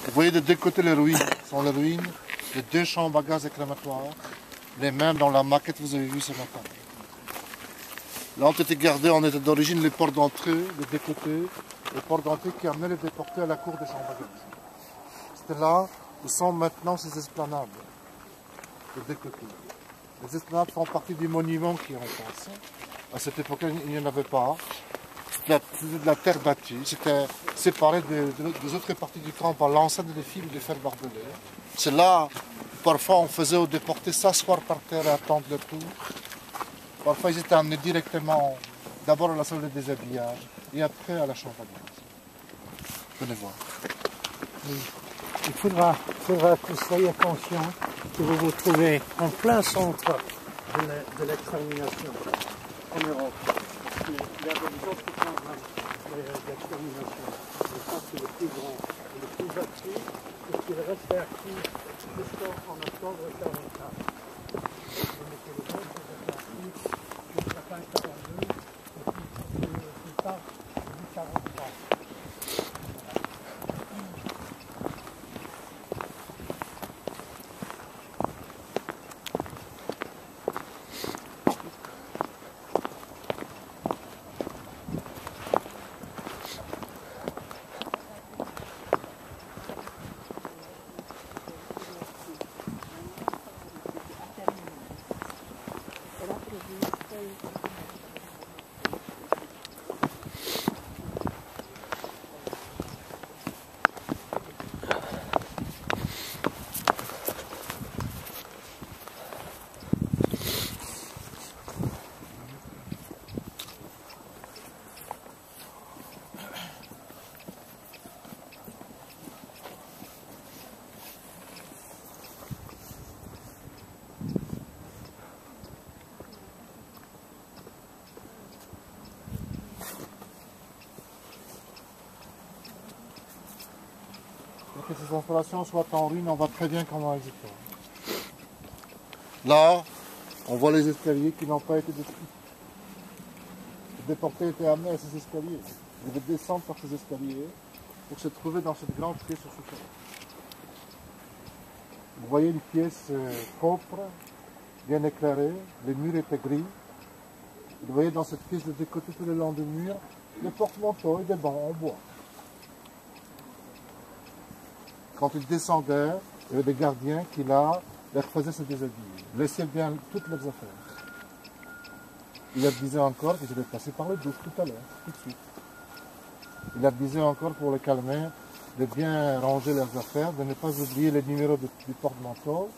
Vous voyez de deux côtés les ruines. Ce sont les ruines de deux chambres à gaz et crématoires, les mêmes dans la maquette que vous avez vue ce matin. Là ont été gardés, on était d'origine les portes d'entrée, les deux côtés, les portes d'entrée qui amenaient les déportés à la cour des chambres à gaz. C'était là où sont maintenant ces esplanades, de deux côtés. Les esplanades font partie du monument qui est en place. À cette époque, il n'y en avait pas. C'était de la terre battue, c'était séparé des autres parties du camp par l'enceinte de fils de fer barbelé. C'est là, parfois, on faisait aux déportés s'asseoir par terre et attendre le tour. Parfois, ils étaient amenés directement, d'abord à la salle de déshabillage et après à la chambre à gaz. Venez voir. Oui. Il faudra que vous soyez conscient que vous vous trouvez en plein centre de l'extermination en Europe. Il y a des autres programmes d'extermination. Et ça, c'est le plus grand et le plus actif, et qui est resté actif jusqu'en octobre 1944. Vous mettez le nom qui est actif jusqu'à fin 1942, et puis plus tard, 1943. Que ces installations soient en ruine, on voit très bien comment elles étaient. Là, on voit les escaliers qui n'ont pas été détruits. Les déportés étaient amenés à ces escaliers. Ils devaient descendre par ces escaliers pour se trouver dans cette grande pièce au sous-sol. Vous voyez une pièce propre, bien éclairée, les murs étaient gris. Vous voyez dans cette pièce de deux côtés tout le long du mur, des porte-manteaux et des bancs en bois. Quand ils descendaient, il y avait des gardiens qui, là, leur faisaient se déshabiller. Laissaient bien toutes leurs affaires. Il leur disait encore qu'ils allaient passer par le douche tout à l'heure, tout de suite. Il leur disait encore, pour les calmer, de bien ranger leurs affaires, de ne pas oublier les numéros du porte-manteau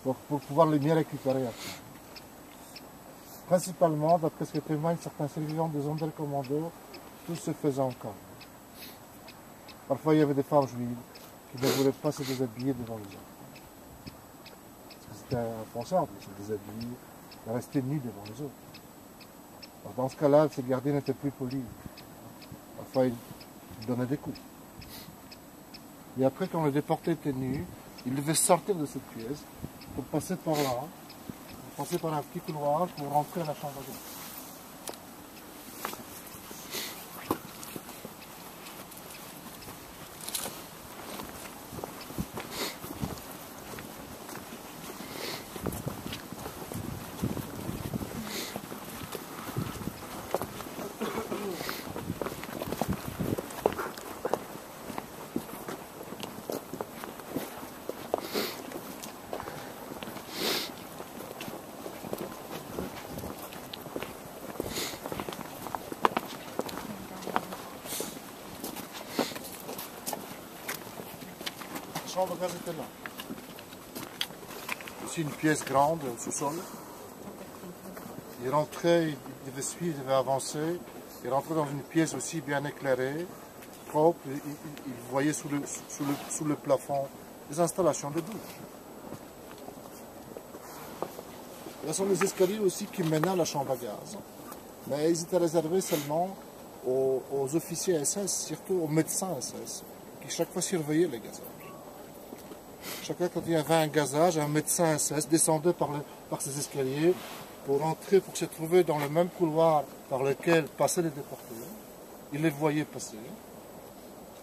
pour pouvoir les bien récupérer après. Principalement, d'après ce que témoignent certains survivants des Sonderkommando, tout se faisait encore. Parfois, il y avait des femmes juives qui ne voulaient pas se déshabiller devant les autres. Parce que c'était impensable de se déshabiller, de rester nu devant les autres. Alors dans ce cas-là, ces gardiens n'étaient plus polis. Parfois, ils donnaient des coups. Et après, quand le déporté était nu, il devait sortir de cette pièce pour passer par là, pour passer par un petit couloir pour rentrer à la chambre à gaz. La chambre à gaz était là. Ici une pièce grande au sous-sol. Il rentrait, il devait suivre, il devait avancer. Il rentrait dans une pièce aussi bien éclairée, propre. Il voyait sous le plafond des installations de douche. Là sont les escaliers aussi qui menaient à la chambre à gaz. Mais ils étaient réservés seulement aux officiers SS, surtout aux médecins SS, qui chaque fois surveillaient les gazages. Chaque fois quand il y avait un gazage, un médecin SS descendait par ces escaliers pour entrer, pour se trouver dans le même couloir par lequel passaient les déportés. Ils les voyaient passer.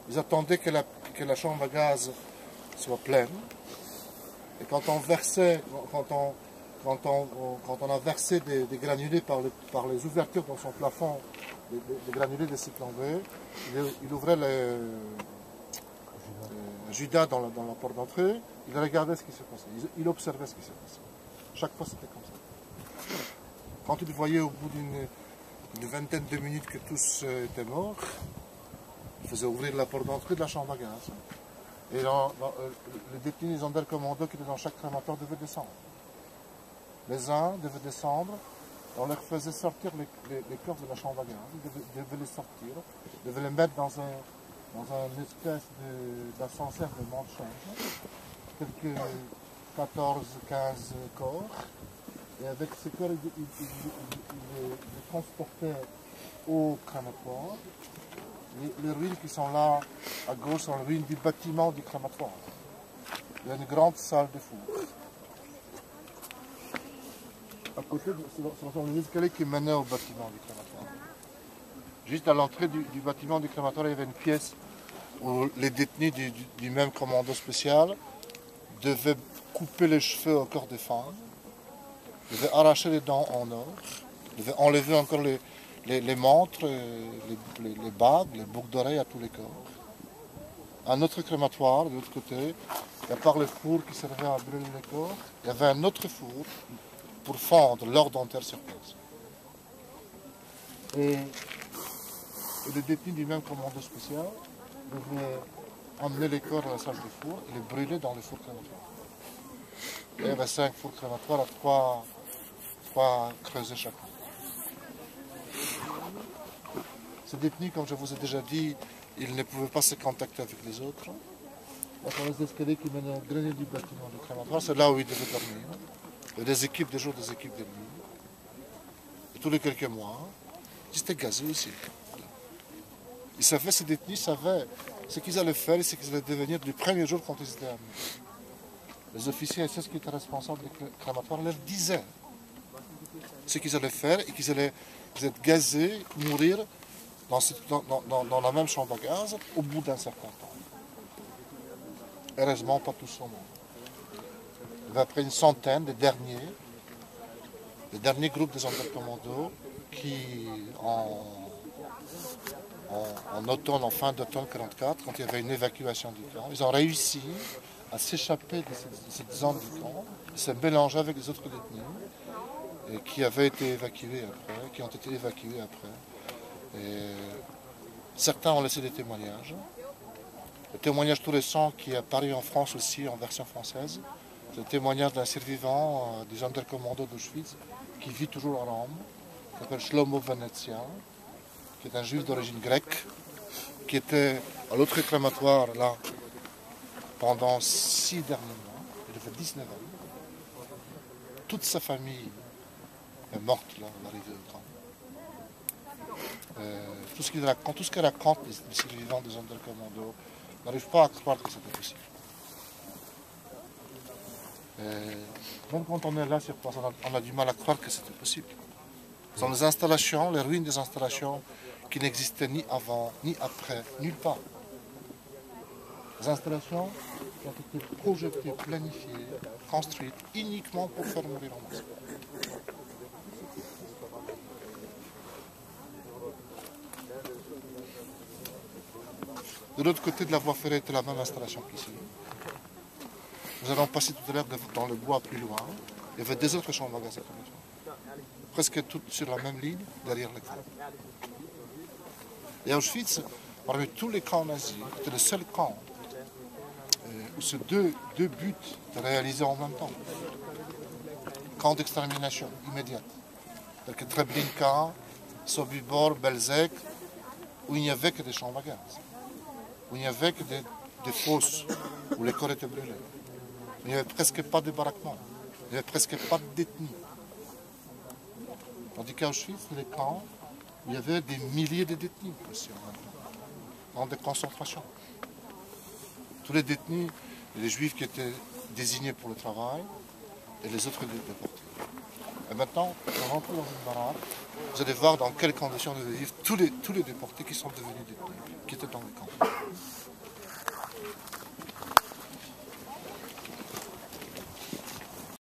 Ils attendaient que que la chambre à gaz soit pleine. Et quand on versait, quand on a versé des granulés par les ouvertures dans son plafond, des granulés de cyclone V, il ouvrait le judas dans la porte d'entrée, il regardait ce qui se passait, il observait ce qui se passait. Chaque fois c'était comme ça. Quand il voyait au bout d'une vingtaine de minutes que tous étaient morts, il faisait ouvrir la porte d'entrée de la chambre à gaz. Et les détenus des Sonderkommando qui étaient dans chaque crématoire devaient descendre. Les uns devaient descendre, on leur faisait sortir les corps de la chambre à gaz, ils devaient les sortir, ils devaient les mettre dans une espèce d'ascenseur de monte-change, quelques 14-15 corps, et avec ces corps, ils les transportaient au crématoire. Les ruines qui sont là à gauche sont les ruines du bâtiment du crématoire. Il y a une grande salle de four. À côté, ce sont les escaliers qui menaient au bâtiment du crématoire. Juste à l'entrée du bâtiment du crématoire, il y avait une pièce où les détenus du même commando spécial devaient couper les cheveux au corps des femmes, devaient arracher les dents en or, devaient enlever encore les montres, les bagues, les boucles d'oreilles à tous les corps. Un autre crématoire, de l'autre côté, et à part le four qui servait à brûler les corps, il y avait un autre four pour fendre l'or dentaire sur place. Et les détenus du même commando spécial devaient emmener les corps à la salle de four et les brûler dans les fours crématoires. Il y avait 5 fours crématoires à 3 creusets chacun. Ces détenus, comme je vous ai déjà dit, ils ne pouvaient pas se contacter avec les autres. Donc, les escaliers qui menaient au grenier du bâtiment du crématoire, c'est là où ils devaient dormir. Il y avait des équipes de jour, des équipes de nuit. Et tous les quelques mois, ils étaient gazés aussi. Ils savaient, ces détenus savaient ce qu'ils allaient faire et ce qu'ils allaient devenir du premier jour quand ils étaient amenés. Les officiers et ceux qui étaient responsables du crématoire leur disaient ce qu'ils allaient faire et qu'ils allaient être gazés, mourir dans la même chambre à gaz au bout d'un certain temps. Heureusement, pas tous sont morts. Il y avait après une centaine des derniers groupes des Sonderkommando qui, en automne, en fin d'automne 1944, quand il y avait une évacuation du camp, ils ont réussi à s'échapper de cette zone du camp, se mélanger avec les autres détenus et qui avaient été évacués après, qui ont été évacués après. Et certains ont laissé des témoignages. Le témoignage tout récent qui est apparu en France aussi, en version française, c'est le témoignage d'un survivant des Sonderkommando d'Auschwitz qui vit toujours à Rome, qui s'appelle Shlomo Venezia, qui est un juif d'origine grecque, qui était à l'autre crématoire là pendant 6 derniers mois. Il avait 19 ans. Toute sa famille est morte là, à l'arrivée au camp. Tout ce qu'il raconte les survivants des Sonderkommando, on n'arrive pas à croire que c'était possible. Même quand on est là sur place, on a du mal à croire que c'était possible. Ce sont les installations, les ruines des installations qui n'existaient ni avant, ni après, nulle part. Les installations qui ont été projetées, planifiées, construites uniquement pour faire mourir en masse. De l'autre côté de la voie ferrée était la même installation qu'ici. Nous allons passer tout à l'heure dans le bois plus loin. Il y avait des autres chambres à gaz à commission. Presque toutes sur la même ligne, derrière les camps. Et Auschwitz, parmi tous les camps nazis, c'était le seul camp où ces deux buts étaient réalisés en même temps. Camp d'extermination immédiate. Tels que Treblinka, Sobibor, Belzec, où il n'y avait que des chambres à gaz. Où il n'y avait que des fosses où les corps étaient brûlés. Il n'y avait presque pas de baraquements. Il n'y avait presque pas de détenus. Tandis qu'à Auschwitz, les camps, il y avait des milliers de détenus aussi en même temps, dans des concentrations. Tous les détenus, les juifs qui étaient désignés pour le travail et les autres déportés. Et maintenant, on rentre dans une baraque, vous allez voir dans quelles conditions devaient vivre tous les déportés qui sont devenus détenus, qui étaient dans les camps.